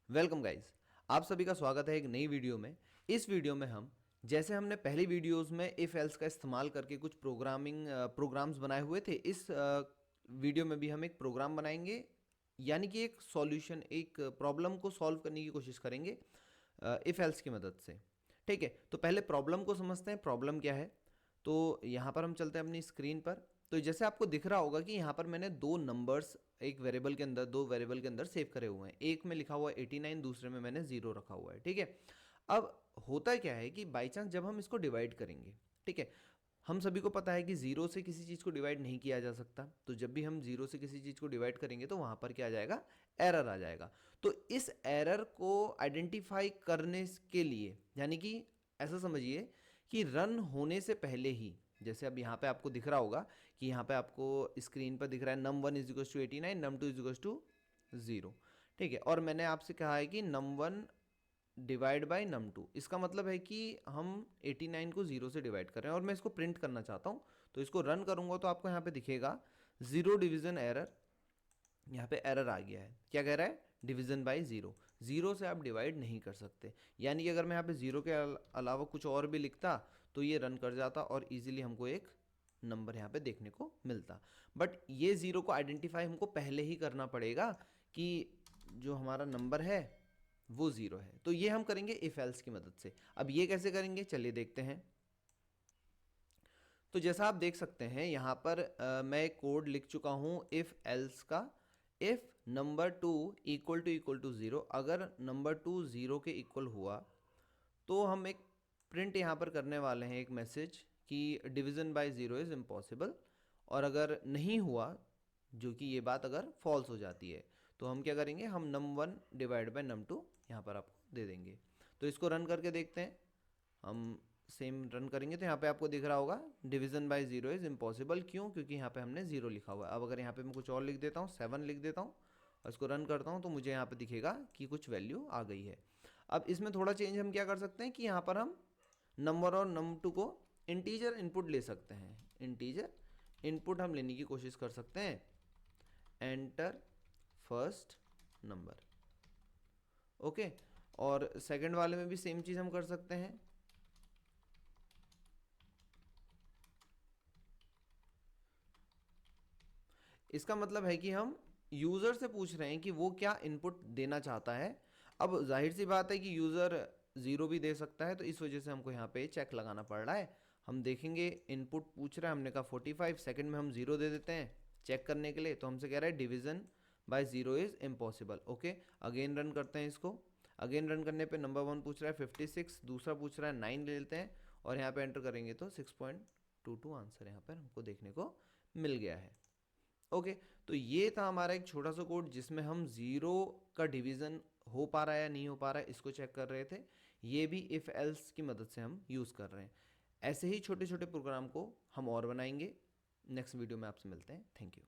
Welcome guys, आप सभी का स्वागत है एक नई वीडियो में। इस वीडियो में हम जैसे हमने पहली वीडियोस में इफ एल्स का इस्तेमाल करके कुछ प्रोग्राम्स बनाए हुए थे, इस वीडियो में भी हम एक प्रोग्राम बनाएंगे, यानी कि एक सॉल्यूशन, एक प्रॉब्लम को सॉल्व करने की कोशिश करेंगे इफ एल्स की मदद से। ठीक है, तो पहले प्रॉब्लम को समझते हैं, प्रॉब्लम क्या है। तो यहाँ पर हम चलते हैं अपनी स्क्रीन पर। तो जैसे आपको दिख रहा होगा कि यहाँ पर मैंने दो नंबर्स एक वेरिएबल के अंदर, दो वेरिएबल के अंदर सेव करे हुए हैं। एक में लिखा हुआ है 89, दूसरे में मैंने 0 रखा हुआ है। ठीक है, अब होता क्या है कि बाई चांस जब हम इसको डिवाइड करेंगे, ठीक है, हम सभी को पता है कि जीरो से किसी चीज़ को डिवाइड नहीं किया जा सकता। तो जब भी हम जीरो से किसी चीज़ को डिवाइड करेंगे तो वहाँ पर क्या आ जाएगा, एरर आ जाएगा। तो इस एरर को आइडेंटिफाई करने के लिए, यानी कि ऐसा समझिए कि रन होने से पहले ही, जैसे अब यहाँ पे आपको दिख रहा होगा कि यहाँ पे आपको स्क्रीन पर दिख रहा है num1 is equal to 89, num2 is equal to 0। ठीक है, और मैंने आपसे कहा है कि num1 डिवाइड बाय num2, इसका मतलब है कि हम 89 को 0 से डिवाइड कर रहे हैं और मैं इसको प्रिंट करना चाहता हूँ। तो इसको रन करूँगा तो आपको यहाँ पे दिखेगा ज़ीरो डिवीज़न एरर। यहाँ पे एरर आ गया है, क्या कह रहा है, डिवीज़न बाय ज़ीरो। ज़ीरो से आप डिवाइड नहीं कर सकते, यानी कि अगर मैं यहाँ पे ज़ीरो के अलावा कुछ और भी लिखता तो ये रन कर जाता और इजीली हमको एक नंबर यहाँ पे देखने को मिलता। बट ये ज़ीरो को आइडेंटिफाई हमको पहले ही करना पड़ेगा कि जो हमारा नंबर है वो ज़ीरो है। तो ये हम करेंगे इफ एल्स की मदद से। अब ये कैसे करेंगे, चलिए देखते हैं। तो जैसा आप देख सकते हैं यहाँ पर मैं एक कोड लिख चुका हूँ इफ एल्स का। If number two equal to zero, अगर नंबर टू ज़ीरो के इक्वल हुआ तो हम एक प्रिंट यहाँ पर करने वाले हैं, एक मैसेज कि division by zero is impossible. और अगर नहीं हुआ, जो कि ये बात अगर फॉल्स हो जाती है, तो हम क्या करेंगे, हम num1 डिवाइड बाय num2 यहाँ पर आपको दे देंगे। तो इसको रन करके देखते हैं। हम सेम रन करेंगे तो यहाँ पे आपको दिख रहा होगा division by zero is impossible. क्यों? क्योंकि यहाँ पे हमने ज़ीरो लिखा हुआ है। अब अगर यहाँ पे मैं कुछ और लिख देता हूँ, 7 लिख देता हूँ और इसको रन करता हूँ तो मुझे यहाँ पे दिखेगा कि कुछ वैल्यू आ गई है। अब इसमें थोड़ा चेंज हम क्या कर सकते हैं कि यहाँ पर हम नंबर और num2 को इंटीजर इनपुट ले सकते हैं। इंटीजर इनपुट हम लेने की कोशिश कर सकते हैं। Enter first number, okay. और सेकंड वाले में भी सेम चीज़ हम कर सकते हैं। इसका मतलब है कि हम यूज़र से पूछ रहे हैं कि वो क्या इनपुट देना चाहता है। अब जाहिर सी बात है कि यूज़र ज़ीरो भी दे सकता है, तो इस वजह से हमको यहाँ पे चेक लगाना पड़ रहा है। हम देखेंगे इनपुट पूछ रहा है, हमने कहा 45, सेकंड में हम ज़ीरो दे देते हैं चेक करने के लिए। तो हमसे कह रहा है division by zero is impossible. Okay, again run करते हैं इसको। अगेन रन करने पे नंबर वन पूछ रहा है 56, दूसरा पूछ रहा है 9 ले लेते हैं और यहाँ पे एंटर करेंगे तो 6.22 आंसर यहाँ पर हमको देखने को मिल गया है। ओके, तो ये था हमारा एक छोटा सा कोड जिसमें हम ज़ीरो का डिवीज़न हो पा रहा है या नहीं हो पा रहा है इसको चेक कर रहे थे। ये भी इफ़ एल्स की मदद से हम यूज़ कर रहे हैं। ऐसे ही छोटे छोटे प्रोग्राम को हम और बनाएंगे। नेक्स्ट वीडियो में आपसे मिलते हैं। Thank you.